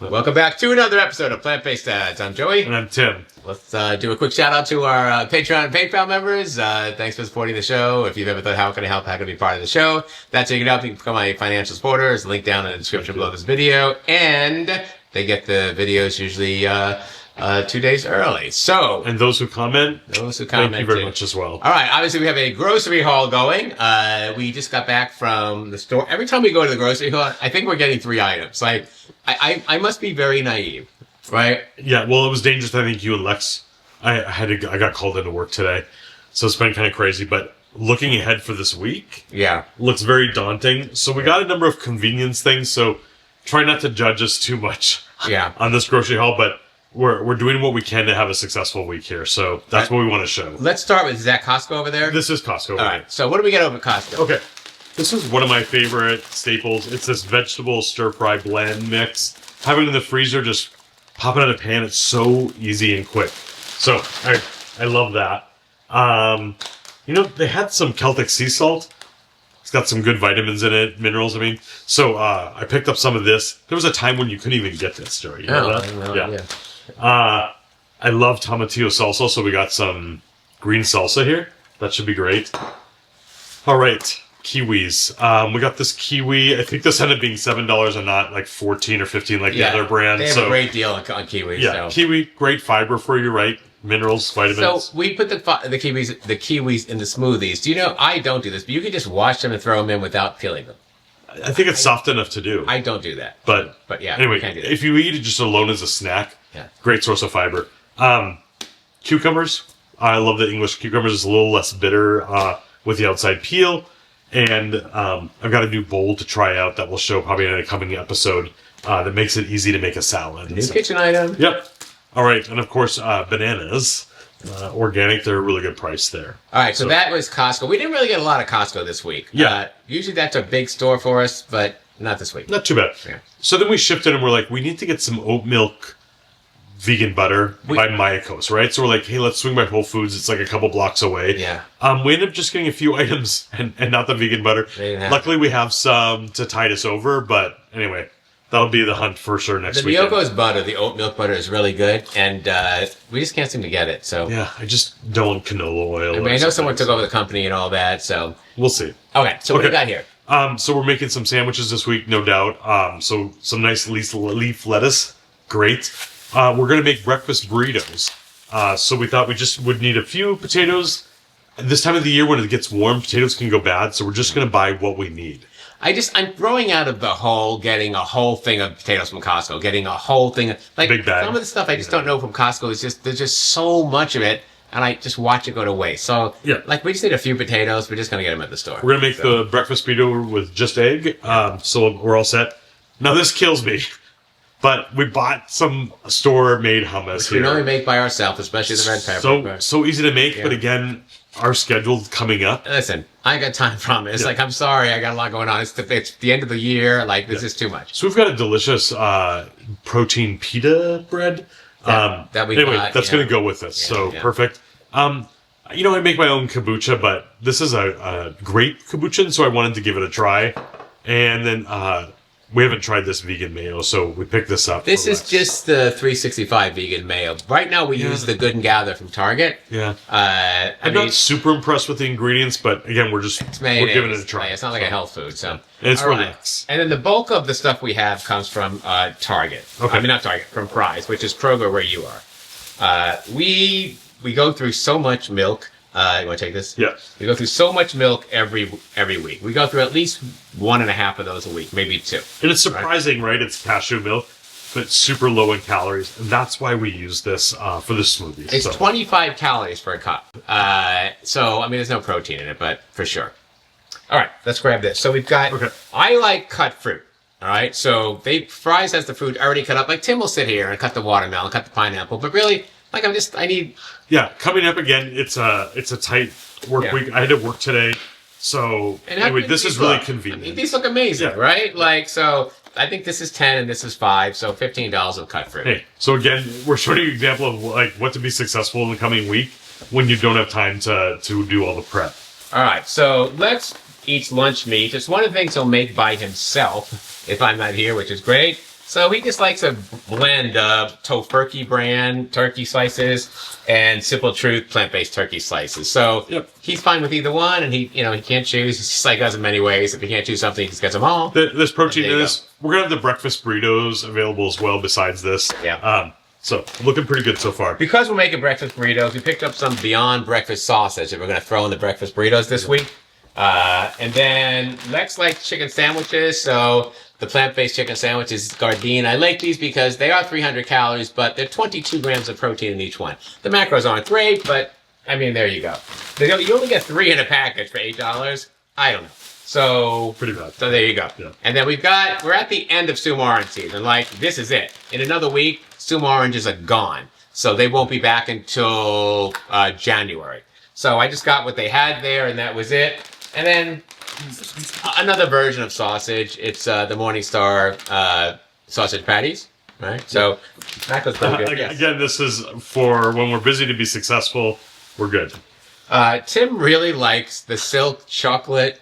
Welcome back to another episode of Plant-Based Dads. I'm Joey. And I'm Tim. Let's do a quick shout out to our Patreon and PayPal members. Thanks for supporting the show. If you've ever thought, how can I help? How can I be part of the show? That's how you can help. You can become my financial supporter. There's a link down in the description below this video. And they get the videos usually 2 days early. So, And those who comment, thank you very much as well. All right. Obviously, we have a grocery haul going. We just got back from the store. Every time we go to the grocery haul, I think we're getting 3 items. Like, I must be very naive, right? Yeah, well, it was dangerous. I think you and Lex, I got called into work today, so it's been kind of crazy. But looking ahead for this week, looks very daunting. So we got a number of convenience things. So try not to judge us too much, on this grocery haul. But we're doing what we can to have a successful week here. So that's what we want to show. Let's start with, is that Costco over there? This is Costco. All right. So what do we get over at Costco? Okay. This is one of my favorite staples. It's this vegetable stir-fry blend mix. Having it in the freezer, just pop it in a pan. It's so easy and quick. So I love that. They had some Celtic sea salt. It's got some good vitamins in it, minerals, I mean. So I picked up some of this. There was a time when you couldn't even get this, Joey. You know that? I love tomatillo salsa, so we got some green salsa here. That should be great. All right. Kiwis. We got this kiwi. I think this ended up being $7 and not like 14 or 15 like the other brand. They have a great deal on kiwis. Yeah, kiwi, great fiber for you, right? Minerals, vitamins. So we put the kiwis in the smoothies. Do you know, I don't do this, but you can just wash them and throw them in without peeling them. I think it's soft enough to do. I don't do that. But yeah, anyway, can't do that. if you eat it just alone as a snack, great source of fiber. Cucumbers. I love the English cucumbers. It's a little less bitter with the outside peel. And I've got a new bowl to try out that we'll show probably in a coming episode that makes it easy to make a salad. New kitchen item. Yep. All right. And of course, bananas. Organic. They're a really good price there. All right. So that was Costco. We didn't really get a lot of Costco this week. Yeah. Usually that's a big store for us, but not this week. Not too bad. Yeah. So then we shifted and we're like, we need to get some oat milk vegan butter by Mayakos, right? So we're like, hey, let's swing by Whole Foods. It's like a couple blocks away. Yeah. We ended up just getting a few items and not the vegan butter. Luckily, we have some to tide us over. But anyway, that'll be the hunt for sure next week. The Mayakos butter, the oat milk butter, is really good, and we just can't seem to get it. So yeah, I just don't want canola oil. I know someone took over the company and all that, so we'll see. Okay, so what do we got here? So we're making some sandwiches this week, no doubt. So some nice leaf lettuce, great. We're going to make breakfast burritos. So we thought we just would need a few potatoes. This time of the year when it gets warm, potatoes can go bad. So we're just going to buy what we need. I'm throwing out of the whole getting a whole thing of potatoes from Costco, getting a whole thing of, like, big bag. Some of the stuff I just don't know from Costco is just, there's just so much of it. And I just watch it go to waste. So, we just need a few potatoes. We're just going to get them at the store. We're going to make the breakfast burrito with just egg. So we're all set. Now this kills me. But we bought some store-made hummus here. We normally make by ourselves, especially the red pepper. So easy to make, but again, our schedule coming up. Listen, I ain't got time from it. It's like, I'm sorry, I got a lot going on. It's the end of the year. Like, this is too much. So we've got a delicious protein pita bread. That we anyway, got, that's going to go with this. Perfect. I make my own kombucha, but this is a great kombucha, so I wanted to give it a try. And then we haven't tried this vegan mayo, so we picked this up. This is just the 365 vegan mayo. Right now, we use the Good and Gather from Target. Yeah. I'm not super impressed with the ingredients, but again, we're giving it a try. It's not like a health food, so. And it's relaxed. And then the bulk of the stuff we have comes from Target. Okay. I mean, not Target, from Fry's, which is Kroger where you are. We go through so much milk. You want to take this? Yeah. We go through so much milk every week. We go through at least 1.5 of those a week, maybe 2. And it's surprising, right? It's cashew milk, but it's super low in calories. And that's why we use this for the smoothies. It's 25 calories per cup. So, I mean, there's no protein in it, but for sure. All right, let's grab this. So we've got, I like cut fruit. All right, so Fry's has the fruit already cut up. Like, Tim will sit here and cut the watermelon, cut the pineapple, but really, like, I need... Yeah, coming up again, it's a tight work week. I had to work today, so anyway, this is really convenient. I mean, these look amazing, right? Like, so I think this is 10 and this is 5, so $15 of cut fruit. Hey, so again, we're showing you an example of like what to be successful in the coming week when you don't have time to do all the prep. All right, so let's eat lunch meat. It's one of the things he'll make by himself if I'm not here, which is great. So he just likes a blend of Tofurkey brand turkey slices and Simple Truth plant-based turkey slices. So he's fine with either one, and he can't choose. He's just like us in many ways. If he can't choose something, he just gets them all. There's protein in this. We're gonna have the breakfast burritos available as well. Besides this, so looking pretty good so far. Because we're making breakfast burritos, we picked up some Beyond Breakfast sausage that we're going to throw in the breakfast burritos this week. And then Lex likes chicken sandwiches, so the plant-based chicken sandwiches, Gardein. I like these because they are 300 calories, but they're 22 grams of protein in each one. The macros aren't great, but I mean, there you go. You only get 3 in a package for $8. I don't know. So pretty bad. So there you go. Yeah. And then we're at the end of Sumo Orange season. Like, this is it. In another week, Sumo Oranges are gone. So they won't be back until January. So I just got what they had there, and that was it. And then another version of sausage. It's the Morningstar sausage patties, right? So that goes pretty good. Again, this is for when we're busy to be successful. We're good. Tim really likes the Silk chocolate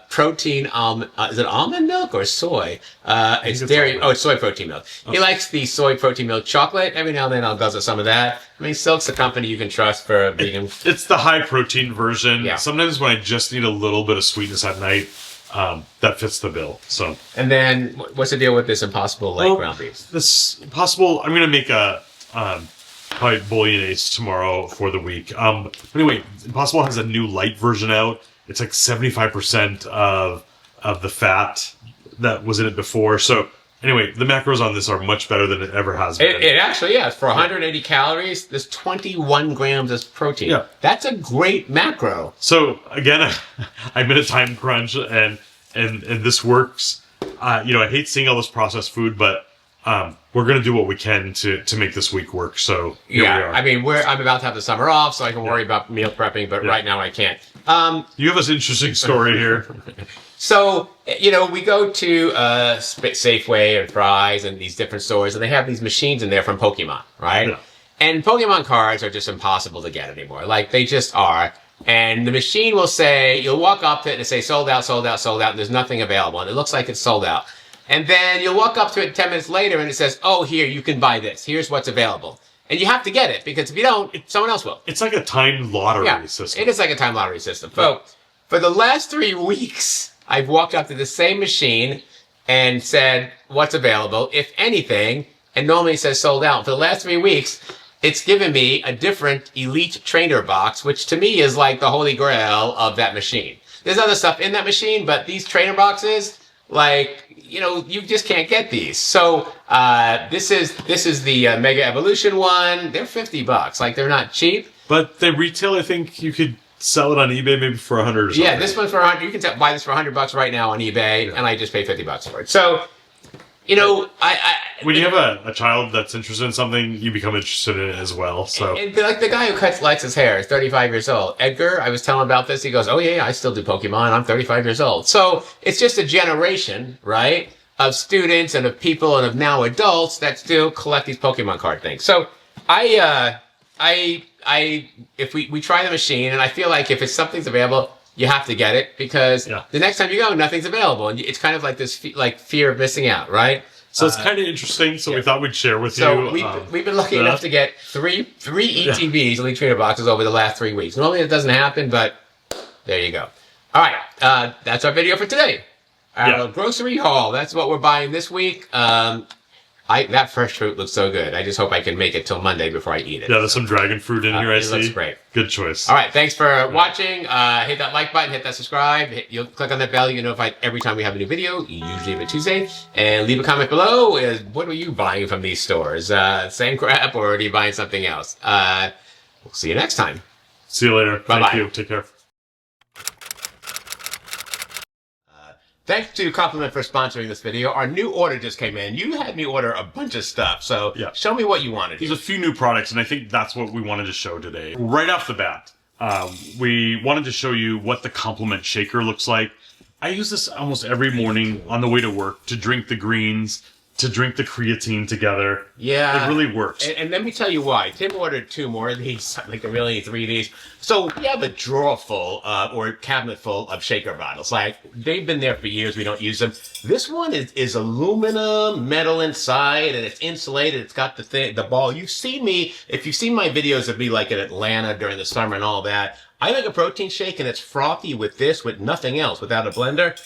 protein almond. Is it almond milk or soy? It's dairy. It's soy protein milk. He likes the soy protein milk chocolate. Every now and then I'll guzzle some of that. I mean, Silk's a company you can trust for vegan. It's the high protein version. Yeah. Sometimes when I just need a little bit of sweetness at night, that fits the bill. So. And then what's the deal with this Impossible ground beef? This Impossible. I'm gonna make a. Probably bolognese tomorrow for the week. Anyway, Impossible has a new light version out. It's like 75% of the fat that was in it before. So anyway, the macros on this are much better than it ever has been. It actually is. For 180 calories, there's 21 grams of protein. Yeah. That's a great macro. So again, I'm in a time crunch, and this works. I hate seeing all this processed food, but we're going to do what we can to make this week work. So here we are. I mean, I'm about to have the summer off, so I can worry about meal prepping, but right now I can't. You have an interesting story here. So, we go to Safeway or Fry's and these different stores, and they have these machines in there from Pokemon, right? Yeah. And Pokemon cards are just impossible to get anymore. Like, they just are. And the machine will say, you'll walk up to it and say, sold out, sold out, sold out, and there's nothing available. And it looks like it's sold out. And then you'll walk up to it 10 minutes later and it says, oh, here, you can buy this. Here's what's available. And you have to get it, because if you don't, someone else will. It's like a timed lottery system. It is like a timed lottery system. So for the last 3 weeks, I've walked up to the same machine and said, what's available, if anything, and normally it says sold out. For the last 3 weeks, it's given me a different Elite Trainer box, which to me is like the holy grail of that machine. There's other stuff in that machine, but these trainer boxes, you just can't get these. So this is the Mega Evolution one. They're $50. Like, they're not cheap. But they retail, I think you could sell it on eBay maybe for $100 or something. Yeah, this one's for $100. You can buy this for $100 right now on eBay, and I just paid $50 for it. So, when you have a child that's interested in something, you become interested in it as well. So, and like the guy who cuts Lex's hair is 35 years old. Edgar, I was telling him about this. He goes, "Oh yeah, I still do Pokemon. I'm 35 years old." So it's just a generation, right, of students and of people and of now adults that still collect these Pokemon card things. So if we try the machine, and I feel like if something's available, you have to get it, because the next time you go, nothing's available, and it's kind of like this fear of missing out, right? So it's kind of interesting. So we thought we'd share with you. So we've been lucky enough to get three ETBs, Elite Trainer boxes, over the last 3 weeks. Normally it doesn't happen, but there you go. All right, that's our video for today. Grocery haul. That's what we're buying this week. That fresh fruit looks so good. I just hope I can make it till Monday before I eat it. Yeah, there's some dragon fruit in here, I see. It looks great. Good choice. All right, thanks for watching. Hit that like button, hit that subscribe. You'll click on that bell. You get notified every time we have a new video, usually every Tuesday. And leave a comment below. What are you buying from these stores? Same crap, or are you buying something else? We'll see you next time. See you later. Bye-bye. Thank you. Take care. Thanks to Compliment for sponsoring this video. Our new order just came in. You had me order a bunch of stuff, so show me what you wanted. There's a few new products, and I think that's what we wanted to show today. Right off the bat, we wanted to show you what the Compliment shaker looks like. I use this almost every morning on the way to work to drink the greens, to drink the creatine together. Yeah. It really works. And let me tell you why. Tim ordered 2 more of these, like really 3 of these. So we have a drawer full, or cabinet full of shaker bottles. Like, they've been there for years. We don't use them. This one is aluminum, metal inside, and it's insulated. It's got the ball. You've seen me, if you've seen my videos of me like in Atlanta during the summer and all that, I make a protein shake and it's frothy with this, with nothing else, without a blender.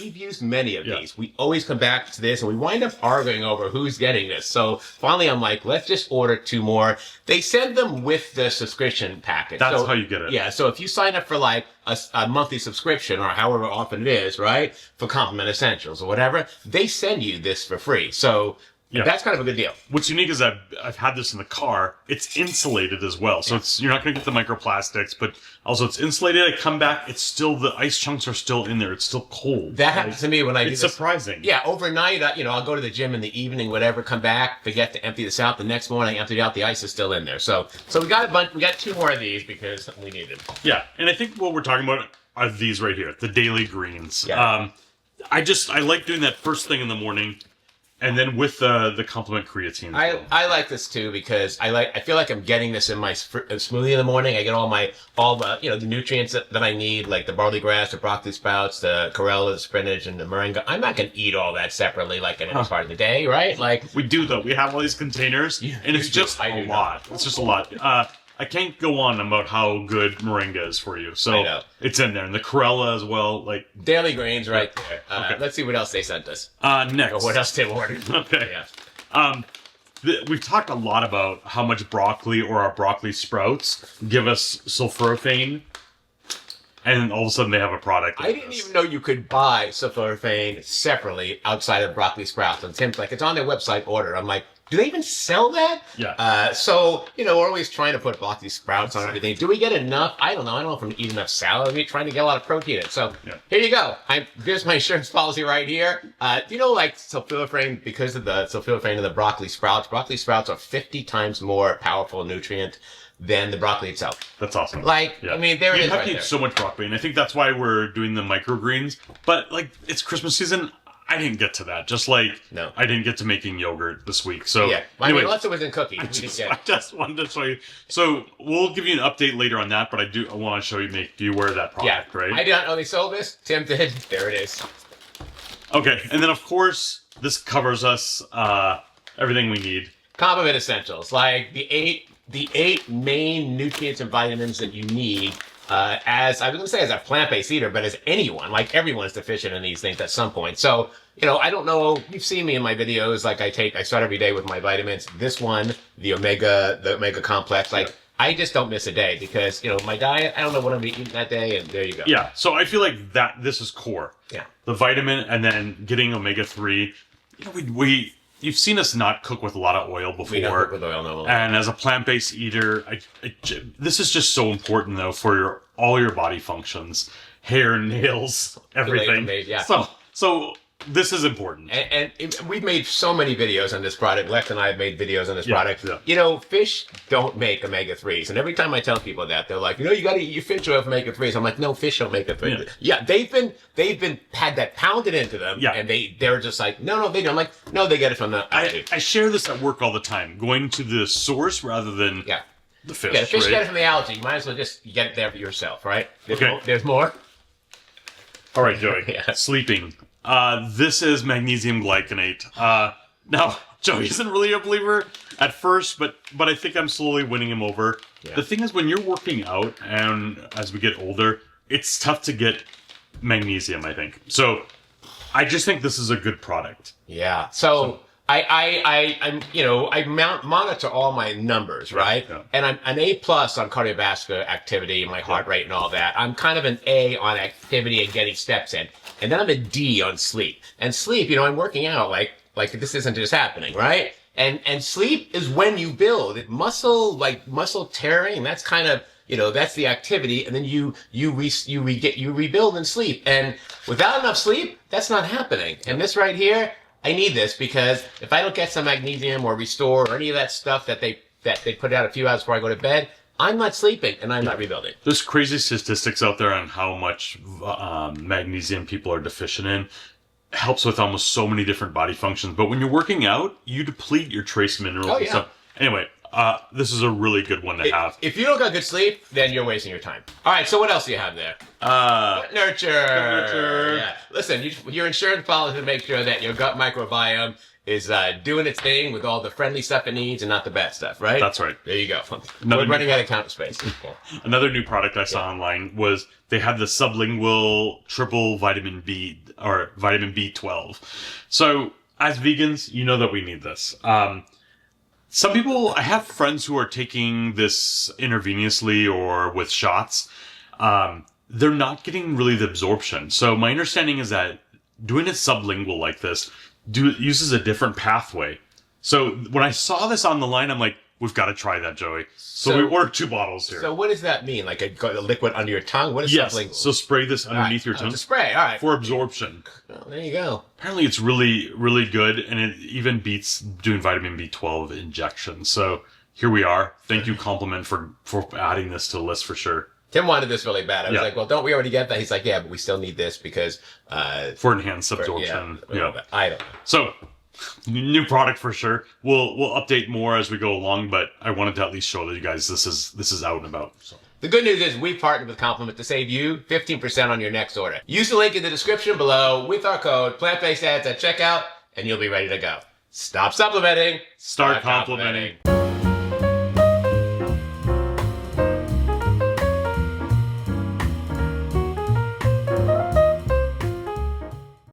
We've used many of these. We always come back to this and we wind up arguing over who's getting this. So finally I'm like, let's just order 2 more. They send them with the subscription package. That's how you get it. Yeah. So if you sign up for like a monthly subscription or however often it is, right? For Compliment Essentials or whatever, they send you this for free. So that's kind of a good deal. What's unique is I've had this in the car. It's insulated as well, so you're not going to get the microplastics, but also it's insulated. I come back, it's still, the ice chunks are still in there. It's still cold. That happens to me when I do this. It's surprising. Yeah, overnight, I'll go to the gym in the evening, whatever, come back, forget to empty this out. The next morning, I empty it out, the ice is still in there. So we got a bunch. We got 2 more of these because we need them. Yeah, and I think what we're talking about are these right here, the daily greens. Yeah. I like doing that first thing in the morning. And then with the complement creatine. I like this too because I feel like I'm getting this in my smoothie in the morning. I get all the the nutrients that I need, like the barley grass, the broccoli sprouts, the chlorella, the spinach, and the moringa. I'm not gonna eat all that separately like in any part of the day, right? Like we do though. We have all these containers, and it's just a lot. It's just a lot. I can't go on about how good moringa is for you. So it's in there. And the chlorella as well. Like daily greens right there. Okay. Let's see what else they sent us. Next. Or what else they ordered. Okay. Yeah. We've talked a lot about how much broccoli or our broccoli sprouts give us sulforaphane. And all of a sudden they have a product. I didn't even know you could buy sulforaphane separately outside of broccoli sprouts. And Tim's like, it's on their website, order. I'm like, do they even sell that? Yeah. So, we're always trying to put broccoli sprouts on everything. Do we get enough? I don't know. I don't know if I'm eating enough salad. We're trying to get a lot of protein in. So, Here you go. Here's my insurance policy right here. Like sulforaphane, because of the sulforaphane in the broccoli sprouts are 50 times more powerful nutrient than the broccoli itself. That's awesome. There it is. You have to eat so much broccoli, and I think that's why we're doing the microgreens. But, it's Christmas season. I didn't get to that. Just like I didn't get to making yogurt this week. So anyway, unless it was in cookies. I just wanted to show you. So we'll give you an update later on that, but I want to show you, make you aware of that product, right? I did not know they sold this. Tim did. There it is. Okay, and then of course this covers us everything we need. Compliment Essentials, like the eight main nutrients and vitamins that you need. As I was going to say, as a plant-based eater, but as anyone, like everyone's deficient in these things at some point. So, I don't know. You've seen me in my videos. Like I start every day with my vitamins. This one, the omega complex. Like I just don't miss a day because my diet. I don't know what I'm eating that day, and there you go. Yeah. So I feel like that this is core. Yeah. The vitamin and then getting omega-3. You've seen us not cook with a lot of oil before. We don't cook with oil, no. And as a plant-based eater, this is just so important, though, for all your body functions. Hair, nails, everything. Yeah. So this is important. And we've made so many videos on this product. Lex and I have made videos on this product. Yeah. Fish don't make omega-3s. And every time I tell people that, they're like, you got to eat your fish oil for omega-3s. I'm like, no, fish don't make omega-3s. Yeah, they've been had that pounded into them. Yeah. And they're just like, no, they don't. I'm like, no, they get it from the algae. I share this at work all the time, going to the source rather than the fish. Yeah, the fish get it from the algae. You might as well just get it there for yourself, right? There's more. All right, Joey. Sleeping. This is magnesium glycinate. Now, Joey isn't really a believer at first, but I think I'm slowly winning him over. Yeah. The thing is, when you're working out, and as we get older, it's tough to get magnesium, I think. So, I just think this is a good product. Yeah. So I monitor all my numbers, right? Yeah. And I'm an A+ on cardiovascular activity, my heart rate and all that. I'm kind of an A on activity and getting steps in. And then I'm a D on sleep. And sleep, I'm working out like this isn't just happening, right? And sleep is when you build muscle tearing. That's kind of, that's the activity. And then you rebuild in sleep. And without enough sleep, that's not happening. And this right here, I need this because if I don't get some magnesium or restore or any of that stuff that they put out a few hours before I go to bed, I'm not sleeping and I'm not rebuilding. There's crazy statistics out there on how much magnesium people are deficient in. helps with almost so many different body functions. But when you're working out, you deplete your trace minerals and stuff. Anyway, this is a really good one to have. If you don't get good sleep, then you're wasting your time. All right, so what else do you have there? Nurture. Yeah. Listen, your insurance policy to make sure that your gut microbiome is doing its thing with all the friendly stuff it needs and not the bad stuff, right? That's right. There you go. We're running out of counter space. Another new product I saw online was they had the sublingual triple vitamin B or vitamin B12. So as vegans, you know that we need this. Some people, I have friends who are taking this intravenously or with shots. They're not getting really the absorption. So my understanding is that doing it sublingual like this uses a different pathway. So when I saw this on the line, I'm like, we've got to try that, Joey. So we ordered 2 bottles here. So what does that mean? Like a liquid under your tongue? What is sublingual? So spray this underneath your tongue. To spray, all right. For absorption. Oh, there you go. Apparently it's really, really good, and it even beats doing vitamin B12 injections. So here we are. Thank you, Compliment, for adding this to the list for sure. Tim wanted this really bad. I was like, well, don't we already get that? He's like, yeah, but we still need this because... for enhanced absorption. I don't know. So, new product for sure. We'll update more as we go along, but I wanted to at least show you guys this is out and about. So. The good news is we've partnered with Compliment to save you 15% on your next order. Use the link in the description below with our code plant-based ads at checkout, and you'll be ready to go. Stop supplementing. Start complimenting.